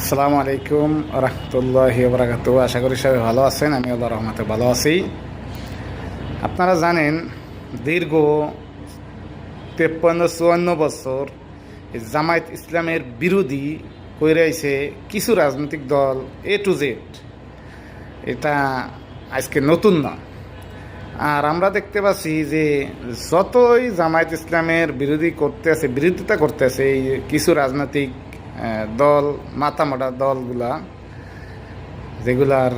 আসসালামু আলাইকুম রহমতুল্লাহি বারাকাতু। আশা করি সবাই ভালো আছেন। আমি আল্লাহর রহমতে ভালো আছি। আপনারা জানেন দীর্ঘ 53-54 বছর জামায়াত ইসলামের বিরোধী কইরা আইছে কিছু রাজনৈতিক দল A to Z। এটা আজকে নতুন না। আর আমরা দেখতে পাচ্ছি যে যতই জামায়াত ইসলামের বিরোধিতা করতে আছে এই কিছু রাজনৈতিক দল, মাথামোটা দলগুলা, যেগুলার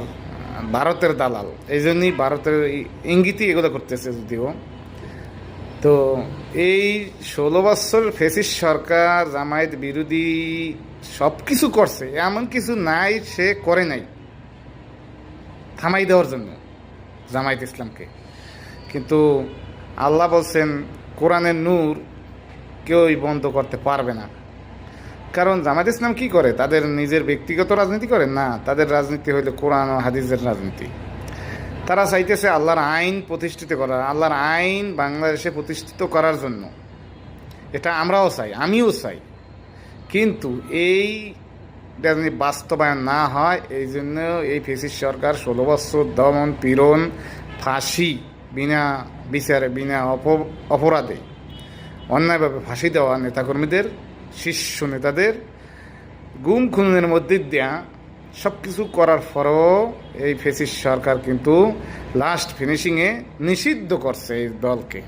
ভারতের দালাল, এই জন্যই ভারতের ইঙ্গিতই এগুলো করতেছে। যদিও তো এই 16 বছর ফ্যাসিস্ট সরকার জামায়াত বিরোধী সব কিছু করছে, এমন কিছু নাই সে করে নাই থামাই দেওয়ার জন্য জামায়াত ইসলামকে। কিন্তু আল্লাহ বলছেন কোরআনের নূর কেউই বন্ধ করতে পারবে না। কারণ জামায়াত ইসলাম কি করে? তাদের নিজের ব্যক্তিগত রাজনীতি করে না, তাদের রাজনীতি হইল কোরআন ও হাদিসের রাজনীতি। তারা চাইতেছে আল্লাহর আইন প্রতিষ্ঠিত করা, আল্লাহর আইন বাংলাদেশে প্রতিষ্ঠিত করার জন্য। এটা আমরাও চাই, আমিও চাই। কিন্তু এই যদি বাস্তবায়ন না হয়, এই জন্য এই ফ্যাসিস্ট সরকার 16 বছর দমন পীড়ন, ফাঁসি, বিনা বিচারে, বিনা অপরাধে অন্যায়ভাবে ফাঁসি দেওয়া নেতাকর্মীদের, শীর্ষ নেতাদের গুম খুনের মধ্যে দেয়া সব কিছু করার পরও এই ফ্যাসিস্ট সরকার কিন্তু লাস্ট ফিনিশিংয়ে নিষিদ্ধ করছে এই দলকে।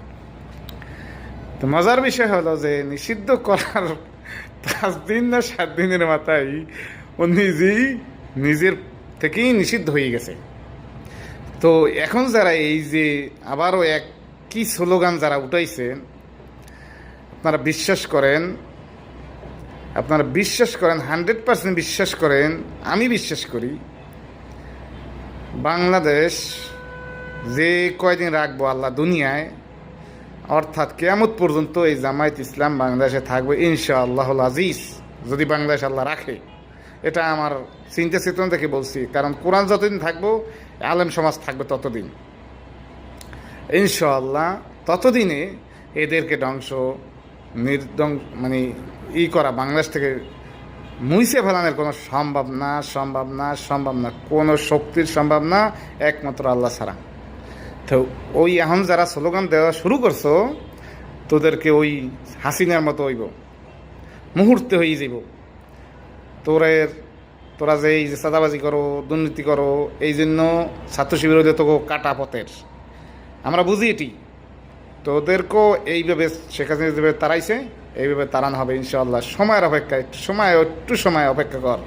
তো মজার বিষয় হলো যে নিষিদ্ধ করার 5 দিন না 7 দিনের মাথায় ও নিজের থেকেই নিষিদ্ধ হয়ে গেছে। তো এখন যারা এই যে আবারও কি স্লোগান যারা উঠাইছে, আপনারা বিশ্বাস করেন 100% বিশ্বাস করেন, আমি বিশ্বাস করি, বাংলাদেশ যে কয়দিন রাখবো আল্লাহ দুনিয়ায়, অর্থাৎ কিয়ামত পর্যন্ত এই জামায়াত ইসলাম বাংলাদেশে থাকবে ইনশাআল্লাহুল আজিজ, যদি বাংলাদেশ আল্লাহ রাখে। এটা আমার চিন্তা চেতনা থেকে বলছি। কারণ কোরআন যতদিন থাকবো, আলেম সমাজ থাকবে ততদিন ইনশাআল্লাহ। ততদিনে এদেরকে করা, বাংলাদেশ থেকে মুইছে ফেলানোর কোনো সম্ভব না, কোনো শক্তির সম্ভব না, একমাত্র আল্লাহ ছাড়া। তো ওই এখন যারা স্লোগান দেওয়া শুরু করছো, তোদেরকে ওই হাসিনার মতো হইব, মুহূর্তে হয়ে যাব। তোরা যে এই যে চাঁদাবাজি করো, দুর্নীতি করো, এই জন্য ছাত্র শিবির তো কাটা পথের, আমরা বুঝি এটি। তোদেরকেও এইভাবে শেখ হাসিনা যেভাবে তাড়াইছে, এইভাবে তাড়ানো হবে ইনশাআল্লাহ। একটু সময় অপেক্ষা কর।